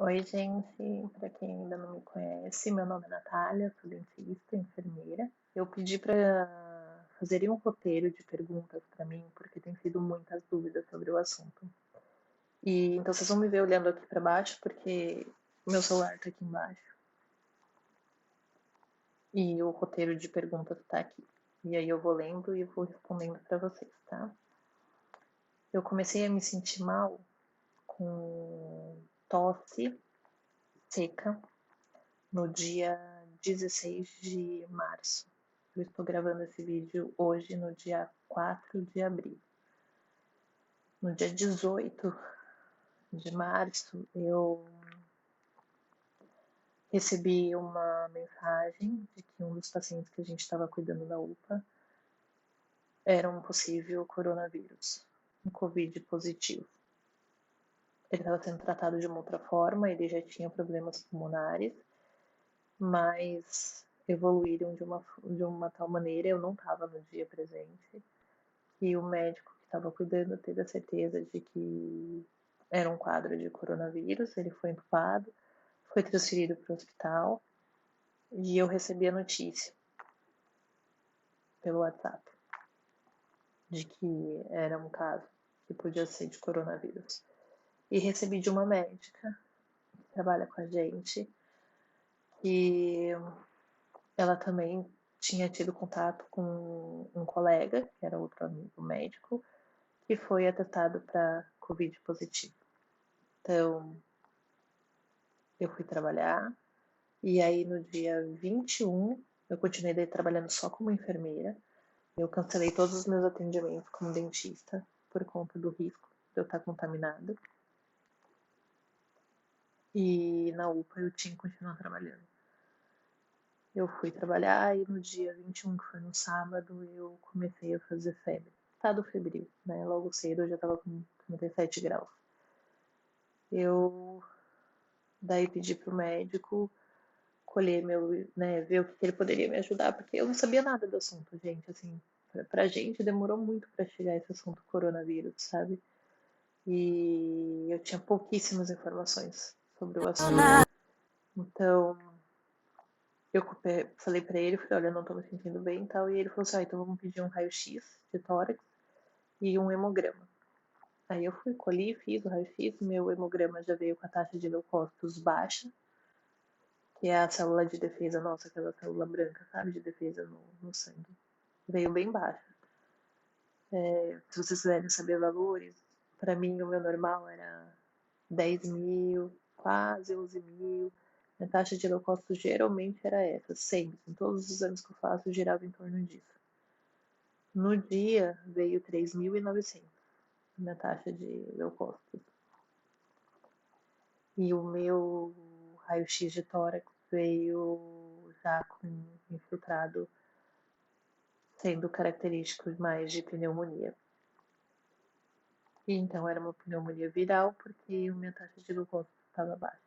Oi, gente. Para quem ainda não me conhece, meu nome é Natália, sou dentista, enfermeira. Eu pedi para fazerem um roteiro de perguntas para mim, porque tem sido muitas dúvidas sobre o assunto. E então vocês vão me ver olhando aqui para baixo, porque meu celular está aqui embaixo e o roteiro de perguntas está aqui. E aí eu vou lendo e vou respondendo para vocês, tá? Eu comecei a me sentir mal com tosse seca no dia 16 de março. Eu estou gravando esse vídeo hoje, no dia 4 de abril. No dia 18 de março, eu recebi uma mensagem de que um dos pacientes que a gente estava cuidando da UPA era um possível coronavírus, um Covid positivo. Ele estava sendo tratado de uma outra forma, ele já tinha problemas pulmonares, mas evoluíram de uma tal maneira, eu não estava no dia presente, e o médico que estava cuidando teve a certeza de que era um quadro de coronavírus, ele foi entubado, foi transferido para o hospital, e eu recebi a notícia pelo WhatsApp de que era um caso que podia ser de coronavírus. E recebi de uma médica que trabalha com a gente, que ela também tinha tido contato com um colega, que era outro amigo médico, que foi atestado para Covid positivo. Então, eu fui trabalhar, e aí no dia 21, eu continuei daí trabalhando só como enfermeira. Eu cancelei todos os meus atendimentos como dentista, por conta do risco de eu estar contaminada. E na UPA eu tinha que continuar trabalhando. Eu fui trabalhar e no dia 21, que foi no sábado, eu comecei a fazer febre. Estado febril, né? Logo cedo eu já estava com 37 graus. Eu daí pedi pro médico colher meu, né, ver o que ele poderia me ajudar, porque eu não sabia nada do assunto, gente, assim, pra gente demorou muito para chegar esse assunto coronavírus, sabe? E eu tinha pouquíssimas informações sobre o assunto. Então, eu falei para ele, falei, olha, eu não tô me sentindo bem e tal, e ele falou assim, então vamos pedir um raio-x de tórax e um hemograma. Aí eu fui, colhi, fiz o raio-x, meu hemograma já veio com a taxa de leucócitos baixa, que é a célula de defesa nossa, aquela célula branca, sabe, de defesa no sangue. Veio bem baixa. Se vocês quiserem saber valores, para mim o meu normal era 10 mil, quase 11 mil. A taxa de leucócitos geralmente era essa, sempre. Em todos os exames que eu faço, girava em torno disso. No dia, veio 3.900, minha taxa de leucócitos. E o meu raio-x de tórax veio já com infiltrado, sendo característico mais de pneumonia. E então era uma pneumonia viral, porque a minha taxa de glucose estava baixa.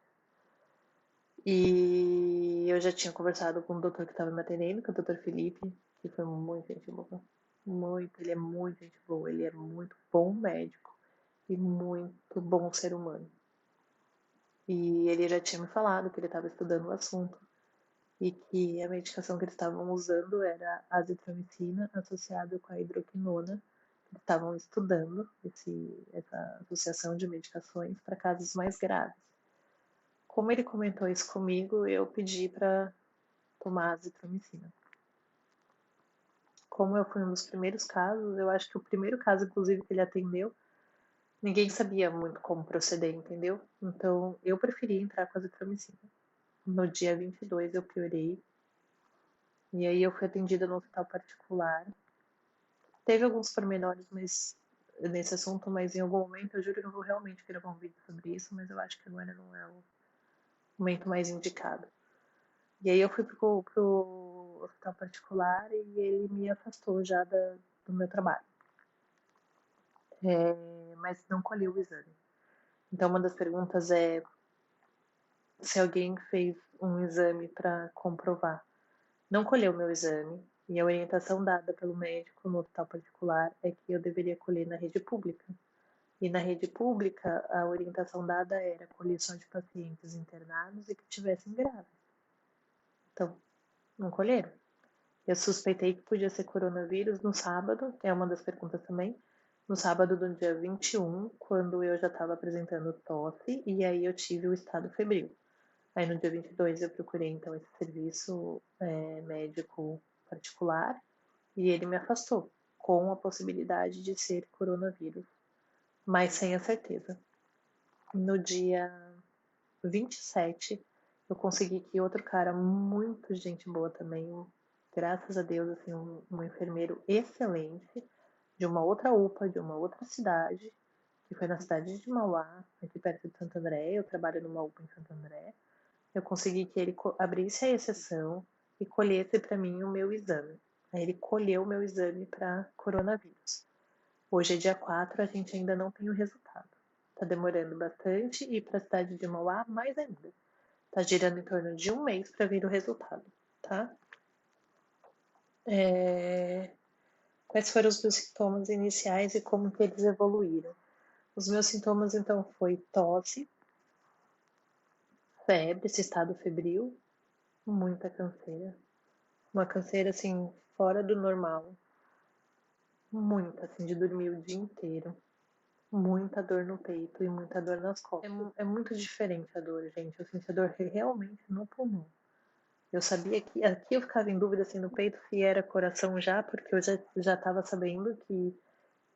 E eu já tinha conversado com o doutor que estava me atendendo, que é o doutor Felipe, que foi muito gente boa. Muito, ele é muito gente boa, ele é muito bom médico e muito bom ser humano. E ele já tinha me falado que ele estava estudando o assunto e que a medicação que eles estavam usando era azitromicina associada com a hidroquinona. Eles estavam estudando essa associação de medicações para casos mais graves. Como ele comentou isso comigo, eu pedi para tomar azitromicina. Como eu fui um dos primeiros casos, eu acho que o primeiro caso, inclusive, que ele atendeu, ninguém sabia muito como proceder, entendeu? Então, eu preferi entrar com azitromicina. No dia 22 eu piorei, e aí eu fui atendida no hospital particular. Teve alguns pormenores nesse assunto, mas em algum momento, eu juro que eu vou realmente gravar um vídeo sobre isso, mas eu acho que agora não é o momento mais indicado. E aí eu fui pro hospital particular e ele me afastou já do meu trabalho. Mas não colheu o exame. Então uma das perguntas é se alguém fez um exame para comprovar. Não colheu meu exame e a orientação dada pelo médico no hospital particular é que eu deveria colher na rede pública, E na rede pública, a orientação dada era colher só de pacientes internados e que tivessem grávidos. Então, não colheram. Eu suspeitei que podia ser coronavírus no sábado, que é uma das perguntas também. No sábado do dia 21, quando eu já estava apresentando tosse, e aí eu tive o estado febril. Aí no dia 22 eu procurei então esse serviço médico particular e ele me afastou, com a possibilidade de ser coronavírus, mas sem a certeza. No dia 27, eu consegui que outro cara, muito gente boa também, graças a Deus, assim, um enfermeiro excelente, de uma outra UPA, de uma outra cidade, que foi na cidade de Mauá, aqui perto de Santo André. Eu trabalho numa UPA em Santo André. Eu consegui que ele abrisse a exceção e colhesse para mim o meu exame. Aí ele colheu o meu exame para coronavírus. Hoje é dia 4, a gente ainda não tem o resultado. Tá demorando bastante e para a cidade de Mauá mais ainda. Tá girando em torno de um mês para vir o resultado, tá? Quais foram os meus sintomas iniciais e como que eles evoluíram? Os meus sintomas então foi tosse, febre, esse estado febril, muita canseira, uma canseira assim fora do normal, muita assim de dormir o dia inteiro, muita dor no peito e muita dor nas costas. É muito diferente a dor, gente. Eu senti a dor realmente no pulmão. Eu sabia que aqui eu ficava em dúvida assim no peito se era coração já, porque eu já estava sabendo que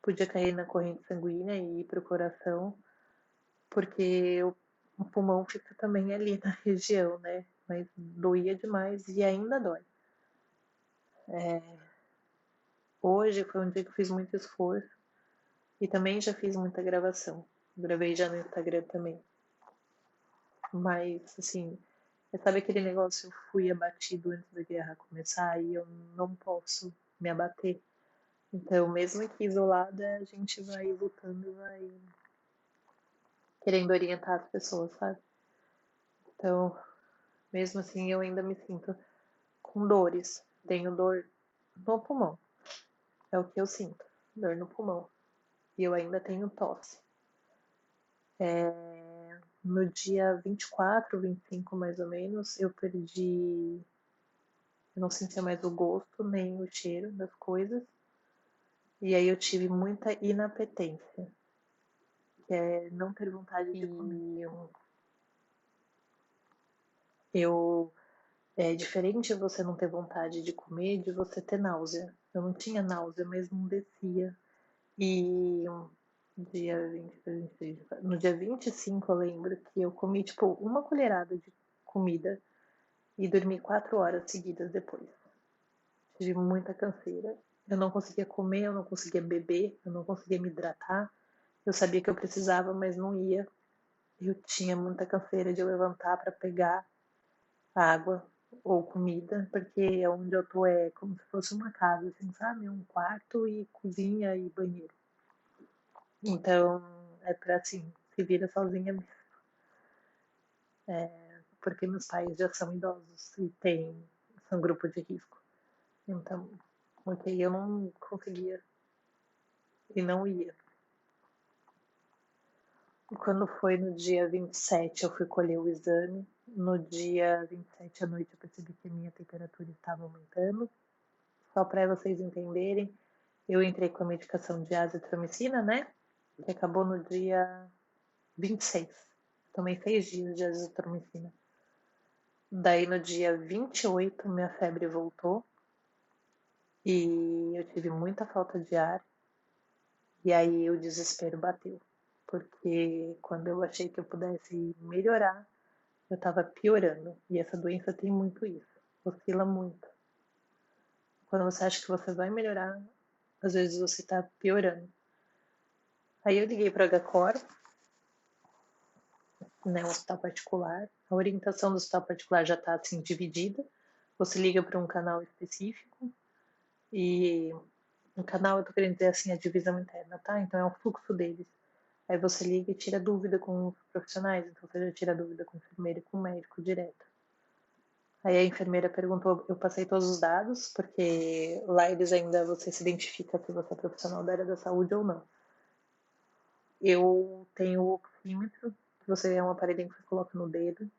podia cair na corrente sanguínea e ir para o coração, porque o pulmão fica também ali na região, né? Mas doía demais e ainda dói. Hoje foi um dia que eu fiz muito esforço e também já fiz muita gravação. Gravei já no Instagram também. Mas, assim, sabe aquele negócio, eu fui abatido antes da guerra começar e eu não posso me abater. Então, mesmo aqui isolada, a gente vai lutando, vai querendo orientar as pessoas, sabe? Então, mesmo assim, eu ainda me sinto com dores. Tenho dor no pulmão. É o que eu sinto. Dor no pulmão. E eu ainda tenho tosse. No dia 24, 25 mais ou menos, eu perdi. Eu não sentia mais o gosto nem o cheiro das coisas. E aí eu tive muita inapetência, que é não ter vontade de comer. Eu É diferente você não ter vontade de comer de você ter náusea. Eu não tinha náusea, mas não descia. E dia 20, 26, no dia 25 eu lembro que eu comi tipo uma colherada de comida e dormi 4 horas seguidas depois. Tive muita canseira. Eu não conseguia comer, eu não conseguia beber, eu não conseguia me hidratar. Eu sabia que eu precisava, mas não ia. Eu tinha muita canseira de levantar para pegar água ou comida, porque onde eu tô é como se fosse uma casa, assim, sabe? Um quarto e cozinha e banheiro. Então, é pra assim, se vira sozinha mesmo. Porque meus pais já são idosos e são grupo de risco. Então, ok, eu não conseguia e não ia. E quando foi no dia 27, eu fui colher o exame. No dia 27 à noite, eu percebi que a minha temperatura estava aumentando. Só para vocês entenderem, eu entrei com a medicação de azitromicina, né? Que acabou no dia 26. Tomei 6 dias de azitromicina. Daí no dia 28, minha febre voltou e eu tive muita falta de ar. E aí o desespero bateu, porque quando eu achei que eu pudesse melhorar, eu estava piorando. E essa doença tem muito isso, oscila muito. Quando você acha que você vai melhorar, às vezes você está piorando. Aí eu liguei para a HCOR, né, um hospital particular. A orientação do hospital particular já está assim dividida. Você liga para um canal específico e o canal, eu tô querendo dizer assim, a divisão interna, tá? Então é o fluxo deles. Aí você liga e tira dúvida com os profissionais, então você já tira dúvida com o enfermeiro e com o médico direto. Aí a enfermeira perguntou, eu passei todos os dados, porque lá eles ainda você se identifica se você é profissional da área da saúde ou não. Eu tenho o oxímetro, que você é um aparelhinho que você coloca no dedo,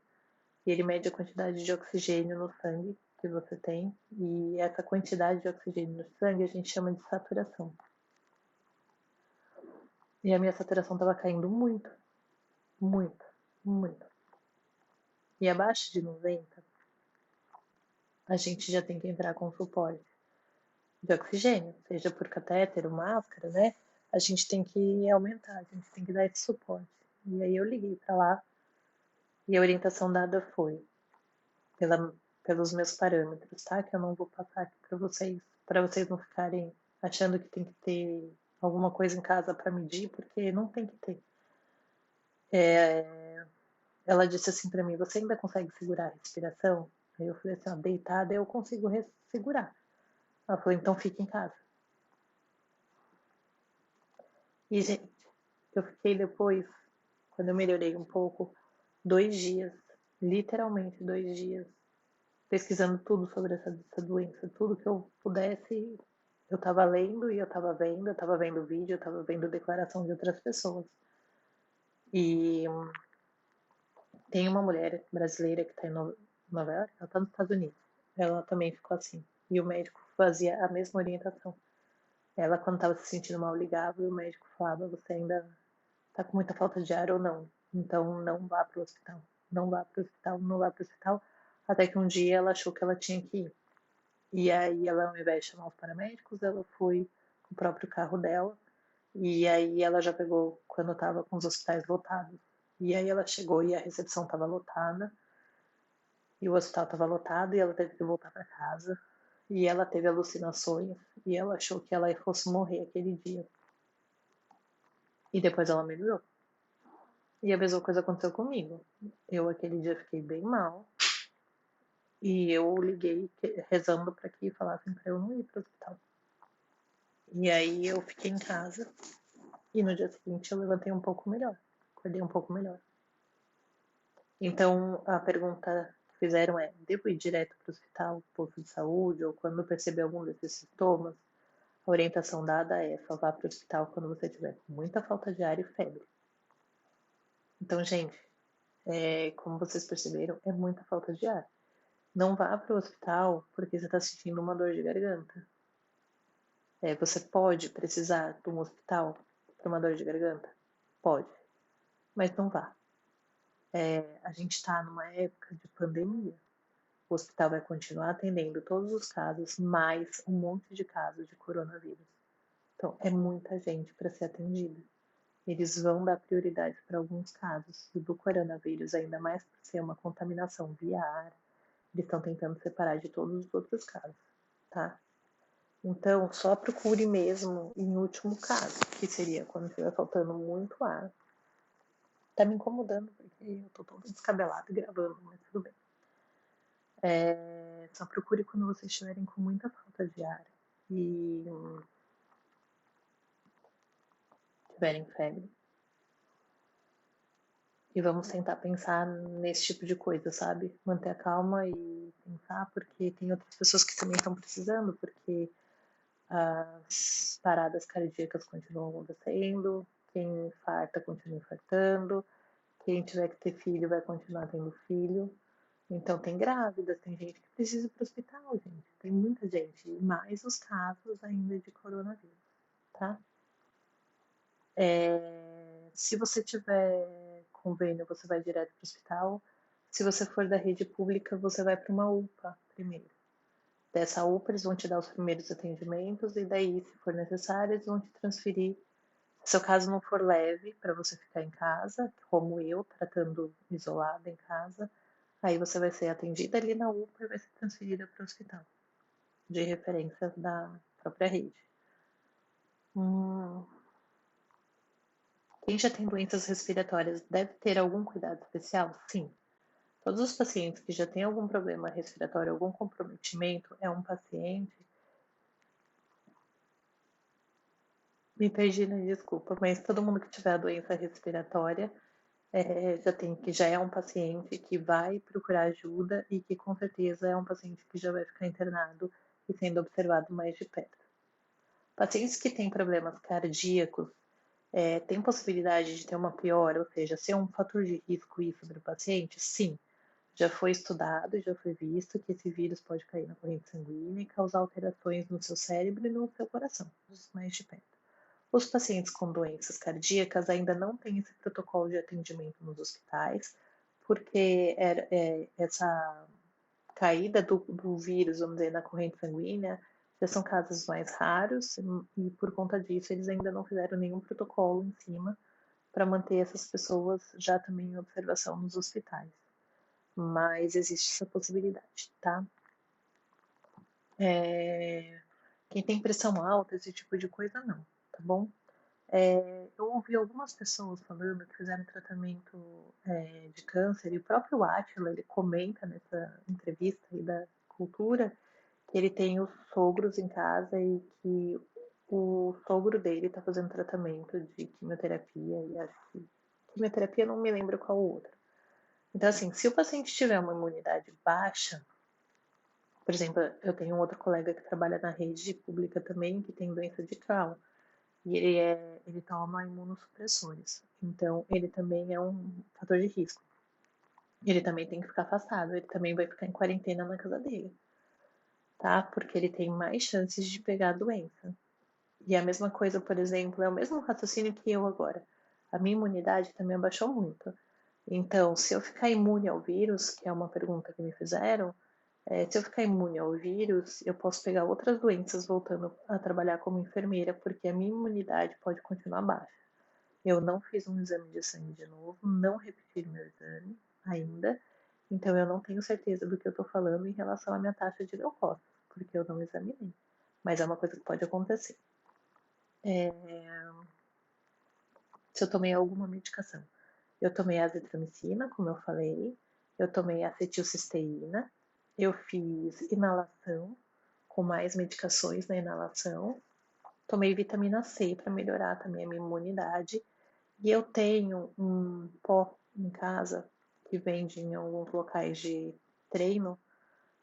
e ele mede a quantidade de oxigênio no sangue que você tem, e essa quantidade de oxigênio no sangue a gente chama de saturação. E a minha saturação estava caindo muito, muito, muito. E abaixo de 90, a gente já tem que entrar com suporte de oxigênio, seja por catéter ou máscara, né? A gente tem que aumentar, a gente tem que dar esse suporte. E aí eu liguei para lá e a orientação dada foi pelos meus parâmetros, tá? Que eu não vou passar aqui para vocês não ficarem achando que tem que ter alguma coisa em casa para medir, porque não tem que ter. Ela disse assim para mim: você ainda consegue segurar a respiração? Aí eu falei assim: ó, deitada eu consigo segurar. Ela falou: então fique em casa. E, gente, eu fiquei depois, quando eu melhorei um pouco, 2 dias, literalmente 2 dias, pesquisando tudo sobre essa doença, tudo que eu pudesse, eu estava lendo e eu estava vendo vídeo, eu estava vendo declaração de outras pessoas. E tem uma mulher brasileira que está em Nova York, ela está nos Estados Unidos, ela também ficou assim, e o médico fazia a mesma orientação. Ela, quando estava se sentindo mal, ligava e o médico falava: você ainda está com muita falta de ar ou não? Então não vá para o hospital, não vá para o hospital, não vá para o hospital. Até que um dia ela achou que ela tinha que ir. E aí ela, ao invés de chamar os paramédicos, ela foi com o próprio carro dela. E aí ela já pegou quando estava com os hospitais lotados. E aí ela chegou e a recepção estava lotada. E o hospital estava lotado e ela teve que voltar para casa. E ela teve alucinações e ela achou que ela fosse morrer aquele dia. E depois ela melhorou. E a mesma coisa aconteceu comigo. Eu aquele dia fiquei bem mal. E eu liguei rezando para que falassem para eu não ir para o hospital. E aí eu fiquei em casa. E no dia seguinte eu levantei um pouco melhor. Acordei um pouco melhor. Então a pergunta que fizeram é: devo ir direto para o hospital, posto de saúde, ou quando perceber algum desses sintomas? A orientação dada é: só vá para o hospital quando você tiver com muita falta de ar e febre. Então, gente, como vocês perceberam, é muita falta de ar. Não vá para o hospital porque você está sentindo uma dor de garganta. Você pode precisar de um hospital para uma dor de garganta? Pode, mas não vá. A gente está numa época de pandemia. O hospital vai continuar atendendo todos os casos, mais um monte de casos de coronavírus. Então, é muita gente para ser atendida. Eles vão dar prioridade para alguns casos. E do coronavírus, ainda mais por ser uma contaminação via ar, eles estão tentando separar de todos os outros casos, tá? Então, só procure mesmo em último caso, que seria quando estiver faltando muito ar. Tá me incomodando porque eu tô toda descabelada gravando, mas tudo bem. Só procure quando vocês estiverem com muita falta de ar e tiverem febre. E vamos tentar pensar nesse tipo de coisa, sabe? Manter a calma e pensar, porque tem outras pessoas que também estão precisando, porque as paradas cardíacas continuam acontecendo, quem infarta continua infartando, quem tiver que ter filho vai continuar tendo filho. Então tem grávidas, tem gente que precisa ir para o hospital, gente. Tem muita gente. E mais os casos ainda de coronavírus, tá? Se você tiver convênio, você vai direto para o hospital. Se você for da rede pública, você vai para uma UPA primeiro. Dessa UPA, eles vão te dar os primeiros atendimentos e daí, se for necessário, eles vão te transferir. Se seu caso não for leve, para você ficar em casa, como eu, tratando isolada em casa, aí você vai ser atendida ali na UPA e vai ser transferida para o hospital, de referência da própria rede. Quem já tem doenças respiratórias deve ter algum cuidado especial? Sim. Todos os pacientes que já têm algum problema respiratório, algum comprometimento, é um paciente. Me perdi na desculpa, mas todo mundo que tiver a doença respiratória já é um paciente que vai procurar ajuda e que com certeza é um paciente que já vai ficar internado e sendo observado mais de perto. Pacientes que têm problemas cardíacos Tem possibilidade de ter uma piora, ou seja, ser um fator de risco isso para o paciente? Sim. Já foi estudado, já foi visto que esse vírus pode cair na corrente sanguínea e causar alterações no seu cérebro e no seu coração, os mais de perto. Os pacientes com doenças cardíacas ainda não têm esse protocolo de atendimento nos hospitais, porque essa caída do vírus, vamos dizer, na corrente sanguínea, já são casos mais raros e por conta disso eles ainda não fizeram nenhum protocolo em cima para manter essas pessoas já também em observação nos hospitais. Mas existe essa possibilidade, tá? Quem tem pressão alta, esse tipo de coisa, não, tá bom? Eu ouvi algumas pessoas falando que fizeram tratamento de câncer, e o próprio Átila, ele comenta nessa entrevista aí da Cultura, que ele tem os sogros em casa e que o sogro dele está fazendo tratamento de quimioterapia, e acho que quimioterapia não me lembro qual outra. Então, assim, se o paciente tiver uma imunidade baixa, por exemplo, eu tenho um outro colega que trabalha na rede pública também, que tem doença de Crohn, e ele toma imunossupressores. Então, ele também é um fator de risco. Ele também tem que ficar afastado, ele também vai ficar em quarentena na casa dele, tá? Porque ele tem mais chances de pegar a doença. E a mesma coisa, por exemplo, é o mesmo raciocínio que eu agora. A minha imunidade também abaixou muito. Então, se eu ficar imune ao vírus, que é uma pergunta que me fizeram, se eu ficar imune ao vírus, eu posso pegar outras doenças voltando a trabalhar como enfermeira, porque a minha imunidade pode continuar baixa. Eu não fiz um exame de sangue de novo, não repeti meu exame ainda, então eu não tenho certeza do que eu estou falando em relação à minha taxa de leucócitos, porque eu não examinei. Mas é uma coisa que pode acontecer. Se eu tomei alguma medicação. Eu tomei azitromicina, como eu falei, eu tomei acetilcisteína, eu fiz inalação, com mais medicações na inalação, tomei vitamina C para melhorar também a minha imunidade, e eu tenho um pó em casa que vende em alguns locais de treino,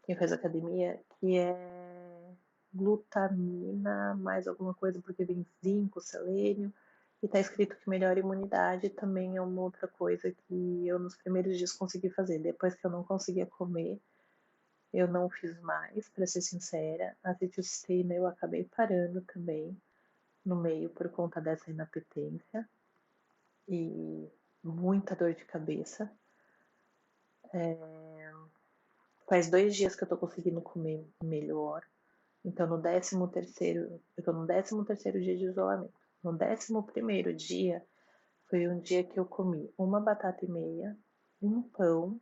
quem faz academia, que é glutamina, mais alguma coisa, porque vem zinco, selênio, e tá escrito que melhora a imunidade, também é uma outra coisa que eu nos primeiros dias consegui fazer. Depois que eu não conseguia comer, eu não fiz mais, para ser sincera. A acetilcisteína eu acabei parando também no meio por conta dessa inapetência e muita dor de cabeça. Faz 2 dias que eu tô conseguindo comer melhor. Então, no 13º, eu tô no 13º dia de isolamento. No 11º dia, foi um dia que eu comi uma batata e meia, um pão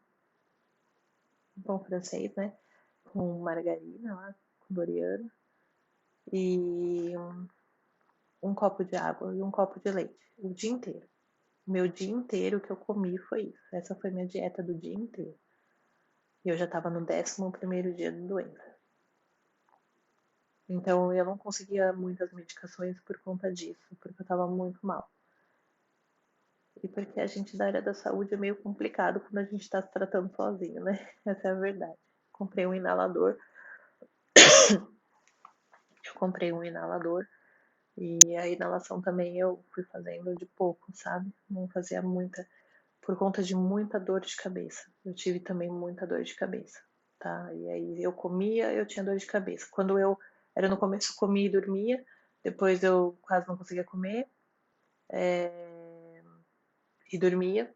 francês, né? Com margarina lá, com Doriana, e um copo de água e um copo de leite, o dia inteiro. Meu dia inteiro que eu comi foi isso. Essa foi minha dieta do dia inteiro. E eu já estava no 11º dia de doença. Então eu não conseguia muitas medicações por conta disso, porque eu estava muito mal. E porque a gente da área da saúde é meio complicado quando a gente está se tratando sozinho, né? Essa é a verdade. Comprei um inalador. Eu comprei um inalador e a inalação também eu fui fazendo de pouco, sabe? Não fazia muita, por conta de muita dor de cabeça. Eu tive também muita dor de cabeça, tá? E aí eu comia, eu tinha dor de cabeça. Quando eu era no começo, comia e dormia, depois eu quase não conseguia comer e dormia.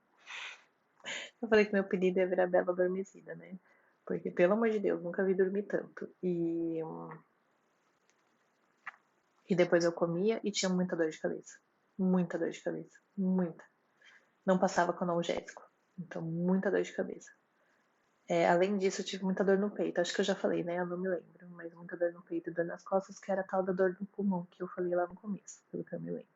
Eu falei que meu apelido ia virar Bela Adormecida, né? Porque, pelo amor de Deus, nunca vi dormir tanto. E depois eu comia e tinha muita dor de cabeça. Muita dor de cabeça. Muita. Não passava com analgésico. Então, muita dor de cabeça. Além disso, eu tive muita dor no peito. Acho que eu já falei, né? Eu não me lembro. Mas muita dor no peito e dor nas costas, que era a tal da dor do pulmão, que eu falei lá no começo, pelo que eu me lembro.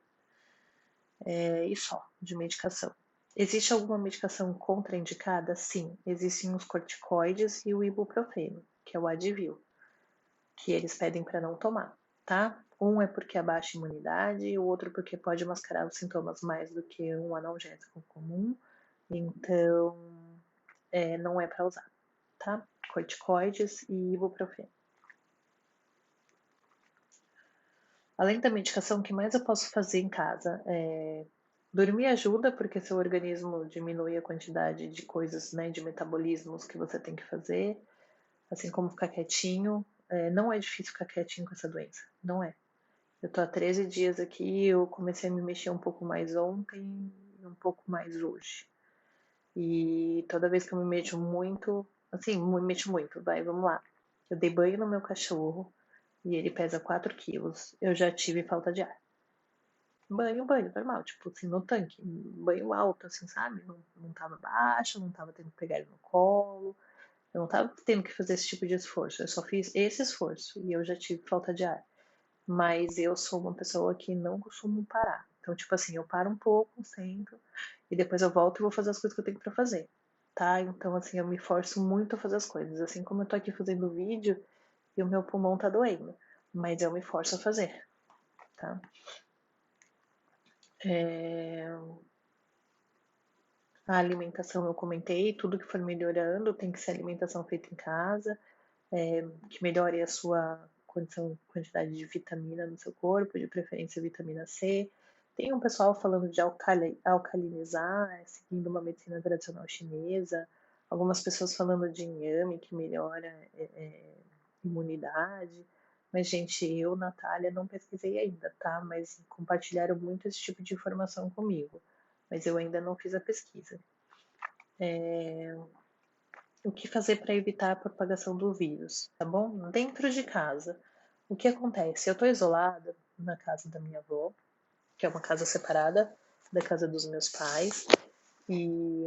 E só, de medicação. Existe alguma medicação contraindicada? Sim. Existem os corticoides e o ibuprofeno, que é o Advil, que eles pedem para não tomar, tá? Um é porque abaixa a imunidade e o outro porque pode mascarar os sintomas mais do que um analgésico comum. Então, não é para usar, tá? Corticoides e ibuprofeno. Além da medicação, o que mais eu posso fazer em casa? Dormir ajuda, porque seu organismo diminui a quantidade de coisas, né, de metabolismos que você tem que fazer, assim como ficar quietinho. Não é difícil ficar quietinho com essa doença, não é. Eu tô há 13 dias aqui, eu comecei a me mexer um pouco mais ontem e um pouco mais hoje. E toda vez que eu me mexo muito, assim, me mexo muito, vai, vamos lá. Eu dei banho no meu cachorro e ele pesa 4 quilos. Eu já tive falta de ar. Banho, normal, tipo assim, no tanque. Banho alto, assim, sabe? Não tava baixo, não tava tendo que pegar ele no colo. Eu não tava tendo que fazer esse tipo de esforço. Eu só fiz esse esforço e eu já tive falta de ar. Mas eu sou uma pessoa que não costumo parar. Então, tipo assim, eu paro um pouco, sento, e depois eu volto e vou fazer as coisas que eu tenho pra fazer, tá? Então, assim, eu me forço muito a fazer as coisas. Assim como eu tô aqui fazendo vídeo e o meu pulmão tá doendo, mas eu me forço a fazer, tá? É... A alimentação eu comentei, tudo que for melhorando tem que ser alimentação feita em casa, que melhore a sua quantidade de vitamina no seu corpo, de preferência vitamina C. Tem um pessoal falando de alcalinizar, seguindo uma medicina tradicional chinesa. Algumas pessoas falando de inhame, que melhora imunidade. Mas, gente, eu, Natália, não pesquisei ainda, tá? Mas compartilharam muito esse tipo de informação comigo. Mas eu ainda não fiz a pesquisa. O que fazer para evitar a propagação do vírus, tá bom? Dentro de casa, o que acontece? Eu estou isolada na casa da minha avó, que é uma casa separada da casa dos meus pais, e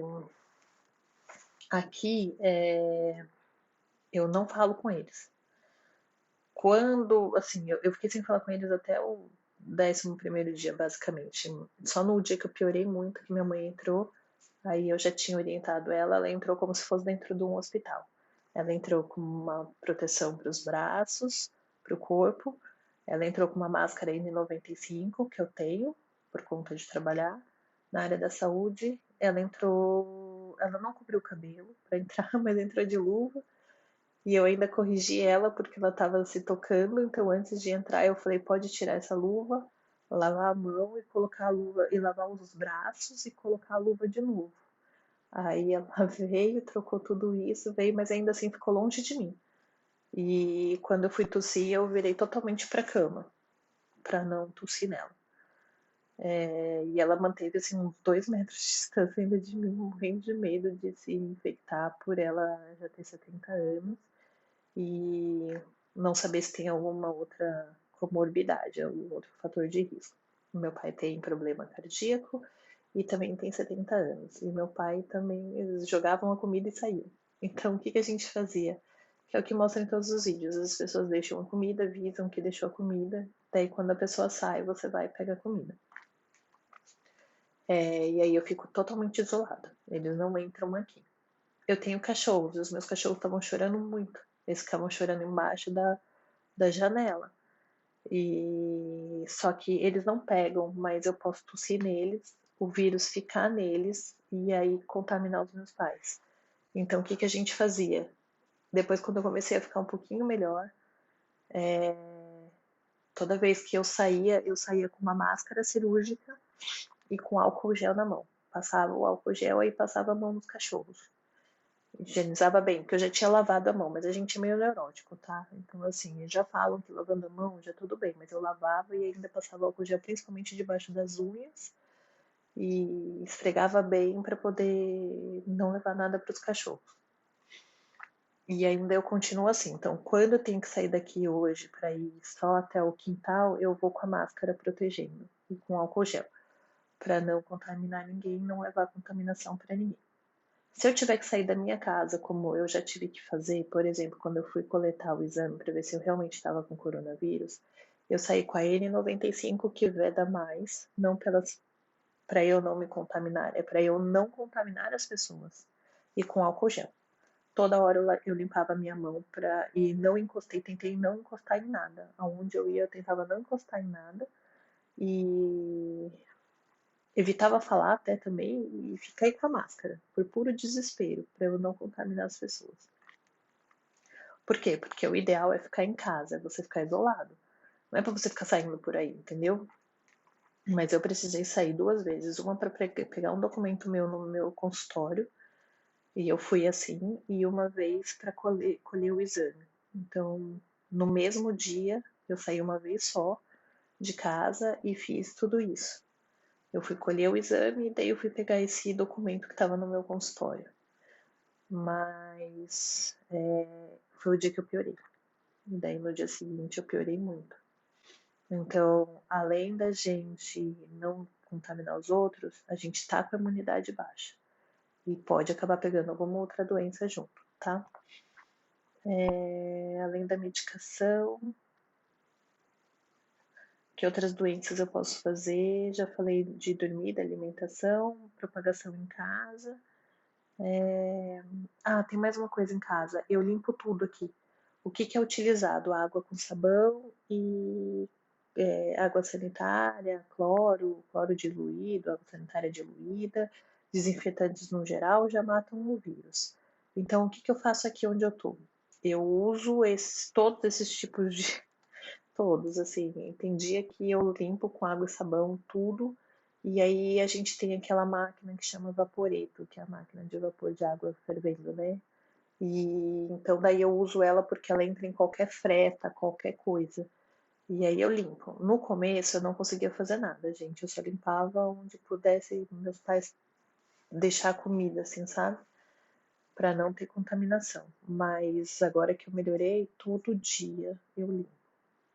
aqui eu não falo com eles. Quando, assim, eu fiquei sem falar com eles até o 11º dia, basicamente. Só no dia que eu piorei muito, que minha mãe entrou, aí eu já tinha orientado ela, ela entrou como se fosse dentro de um hospital. Ela entrou com uma proteção para os braços, para o corpo. Ela entrou com uma máscara N95, que eu tenho, por conta de trabalhar na área da saúde. Ela entrou. Ela não cobriu o cabelo para entrar, mas entrou de luva. E eu ainda corrigi ela porque ela estava se tocando. Então, antes de entrar, eu falei: pode tirar essa luva, lavar a mão e colocar a luva, e lavar os braços e colocar a luva de novo. Aí ela veio, trocou tudo isso, veio, mas ainda assim ficou longe de mim. E quando eu fui tossir, eu virei totalmente para a cama, para não tossir nela. E ela manteve assim uns 2 metros de distância ainda de mim, morrendo de medo de se infectar por ela já ter 70 anos e não saber se tem alguma outra comorbidade, algum outro fator de risco. Meu pai tem problema cardíaco e também tem 70 anos. E meu pai também, eles jogavam a comida e saíam. Então, o que que a gente fazia? Que é o que mostra em todos os vídeos. As pessoas deixam a comida, avisam que deixou a comida. Daí, quando a pessoa sai, você vai e pega a comida. E aí eu fico totalmente isolada. Eles não entram aqui. Eu tenho cachorros. Os meus cachorros estavam chorando muito. Eles ficavam chorando embaixo da janela. E só que eles não pegam, mas eu posso tossir neles, o vírus ficar neles e aí contaminar os meus pais. Então, o que que a gente fazia? Depois, quando eu comecei a ficar um pouquinho melhor, toda vez que eu saía com uma máscara cirúrgica e com álcool gel na mão. Passava o álcool gel e passava a mão nos cachorros. Higienizava bem, porque eu já tinha lavado a mão, mas a gente é meio neurótico, tá? Então, assim, já falam que lavando a mão já tudo bem, mas eu lavava e ainda passava álcool gel principalmente debaixo das unhas e esfregava bem para poder não levar nada para os cachorros. E ainda eu continuo assim. Então, quando eu tenho que sair daqui hoje para ir só até o quintal, eu vou com a máscara protegendo e com álcool gel, para não contaminar ninguém, não levar contaminação para ninguém. Se eu tiver que sair da minha casa, como eu já tive que fazer, por exemplo, quando eu fui coletar o exame para ver se eu realmente estava com coronavírus, eu saí com a N95 que veda mais, não para eu não me contaminar, é para eu não contaminar as pessoas. E com álcool gel. Toda hora eu limpava a minha mão e não encostei, tentei não encostar em nada. Aonde eu ia, eu tentava não encostar em nada. E evitava falar até também e fiquei com a máscara, por puro desespero, para eu não contaminar as pessoas. Por quê? Porque o ideal é ficar em casa, é você ficar isolado. Não é pra você ficar saindo por aí, entendeu? Mas eu precisei sair 2 vezes, uma para pegar um documento meu no meu consultório, e eu fui assim, e uma vez para colher o exame. Então, no mesmo dia, eu saí uma vez só de casa e fiz tudo isso. Eu fui colher o exame e daí eu fui pegar esse documento que estava no meu consultório. Mas foi o dia que eu piorei. E daí no dia seguinte eu piorei muito. Então, além da gente não contaminar os outros, a gente tá com a imunidade baixa. E pode acabar pegando alguma outra doença junto, tá? Além da medicação, que outras doenças eu posso fazer? Já falei de dormir, da alimentação, propagação em casa. Tem mais uma coisa em casa. Eu limpo tudo aqui. O que é utilizado? Água com sabão e água sanitária, cloro diluído, água sanitária diluída, desinfetantes no geral já matam o vírus. Então, o que eu faço aqui onde eu tô? Eu uso todos esses tipos de todos, assim, tem dia que eu limpo com água e sabão tudo, e aí a gente tem aquela máquina que chama Vaporeto, que é a máquina de vapor de água fervendo, né? E então daí eu uso ela porque ela entra em qualquer fresta, qualquer coisa. E aí eu limpo. No começo eu não conseguia fazer nada, gente. Eu só limpava onde pudesse meus pais deixar a comida, assim, sabe? Pra não ter contaminação. Mas agora que eu melhorei, todo dia eu limpo.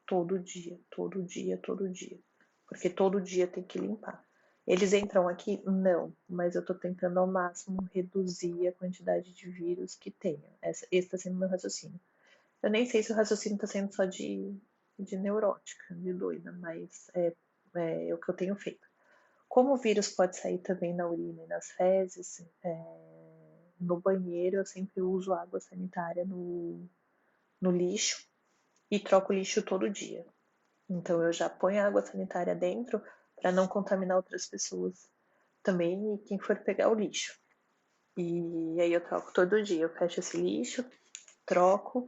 Todo dia, todo dia, todo dia. Porque todo dia tem que limpar. Eles entram aqui? Não, mas eu tô tentando ao máximo reduzir a quantidade de vírus que tenha. Esse está sendo meu raciocínio. Eu nem sei se o raciocínio está sendo só de neurótica, de doida, mas é o que eu tenho feito. Como o vírus pode sair também na urina e nas fezes, no banheiro eu sempre uso água sanitária no lixo e troco o lixo todo dia. Então eu já ponho a água sanitária dentro para não contaminar outras pessoas também e quem for pegar o lixo. E aí eu troco todo dia, eu fecho esse lixo, troco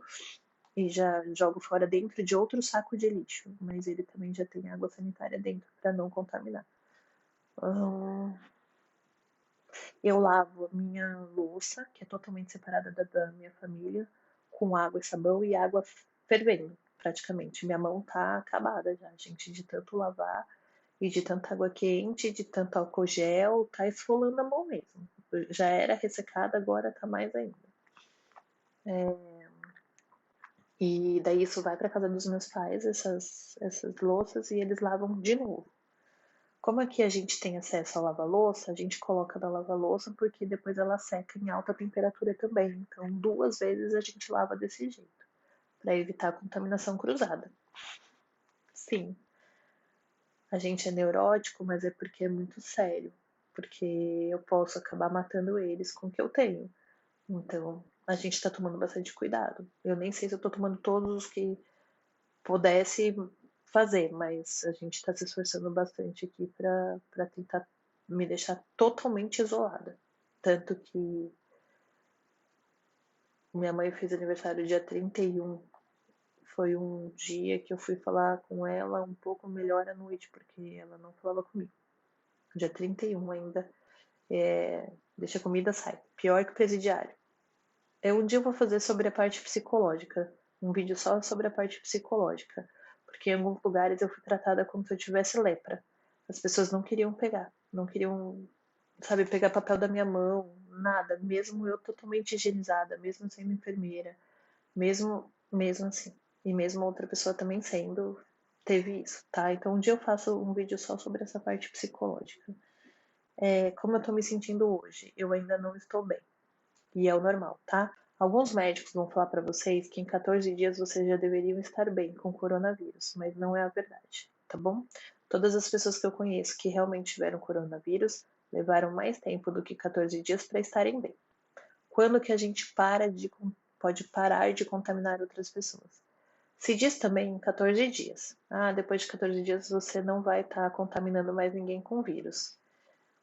e já jogo fora dentro de outro saco de lixo, mas ele também já tem água sanitária dentro para não contaminar. Eu lavo a minha louça, que é totalmente separada da minha família, com água e sabão e água fervendo, praticamente. Minha mão tá acabada já, gente, de tanto lavar e de tanta água quente, de tanto álcool gel, tá esfolando a mão mesmo. Já era ressecada, agora tá mais ainda. E daí isso vai para casa dos meus pais, essas louças, e eles lavam de novo. Como aqui a gente tem acesso ao lava-louça, a gente coloca na lava-louça porque depois ela seca em alta temperatura também. Então, 2 vezes a gente lava desse jeito, para evitar a contaminação cruzada. Sim, a gente é neurótico, mas é porque é muito sério. Porque eu posso acabar matando eles com o que eu tenho. Então, a gente tá tomando bastante cuidado. Eu nem sei se eu tô tomando todos os que pudesse fazer, mas a gente está se esforçando bastante aqui para tentar me deixar totalmente isolada. Tanto que minha mãe fez aniversário dia 31. Foi um dia que eu fui falar com ela um pouco melhor à noite, porque ela não falava comigo. Dia 31 ainda, deixa a comida sai. Pior que o presidiário. Um dia eu vou fazer sobre a parte psicológica, um vídeo só sobre a parte psicológica, porque em alguns lugares eu fui tratada como se eu tivesse lepra. As pessoas não queriam pegar, não queriam, sabe, pegar papel da minha mão, nada, mesmo eu totalmente higienizada, mesmo sendo enfermeira, mesmo assim. E mesmo outra pessoa também sendo, teve isso, tá? Então um dia eu faço um vídeo só sobre essa parte psicológica. Como eu tô me sentindo hoje? Eu ainda não estou bem. E é o normal, tá? Alguns médicos vão falar para vocês que em 14 dias vocês já deveriam estar bem com o coronavírus, mas não é a verdade, tá bom? Todas as pessoas que eu conheço que realmente tiveram coronavírus levaram mais tempo do que 14 dias para estarem bem. Quando que a gente pode parar de contaminar outras pessoas? Se diz também em 14 dias. Depois de 14 dias você não vai estar contaminando mais ninguém com vírus.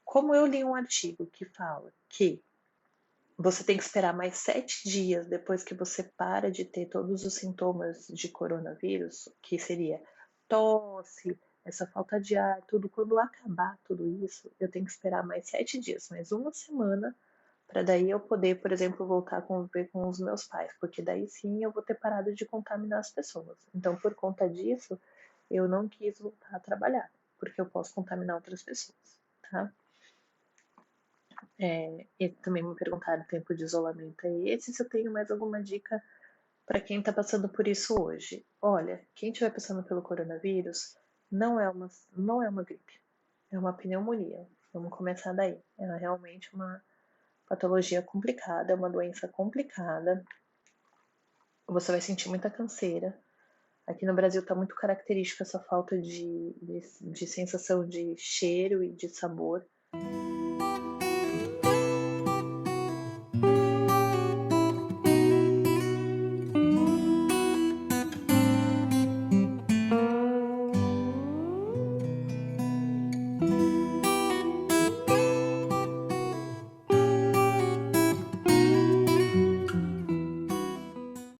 Como eu li um artigo que fala que você tem que esperar mais 7 dias depois que você para de ter todos os sintomas de coronavírus, que seria tosse, essa falta de ar, tudo, quando acabar tudo isso, eu tenho que esperar mais 7 dias, mais uma semana, para daí eu poder, por exemplo, voltar a conviver com os meus pais, porque daí sim eu vou ter parado de contaminar as pessoas. Então, por conta disso, eu não quis voltar a trabalhar, porque eu posso contaminar outras pessoas, tá? E também me perguntaram o tempo de isolamento é esse, se eu tenho mais alguma dica para quem está passando por isso hoje. Olha, quem estiver passando pelo coronavírus não é uma gripe, é uma pneumonia. Vamos começar daí. É realmente uma patologia complicada, é uma doença complicada. Você vai sentir muita canseira. Aqui no Brasil está muito característica essa falta de sensação de cheiro e de sabor.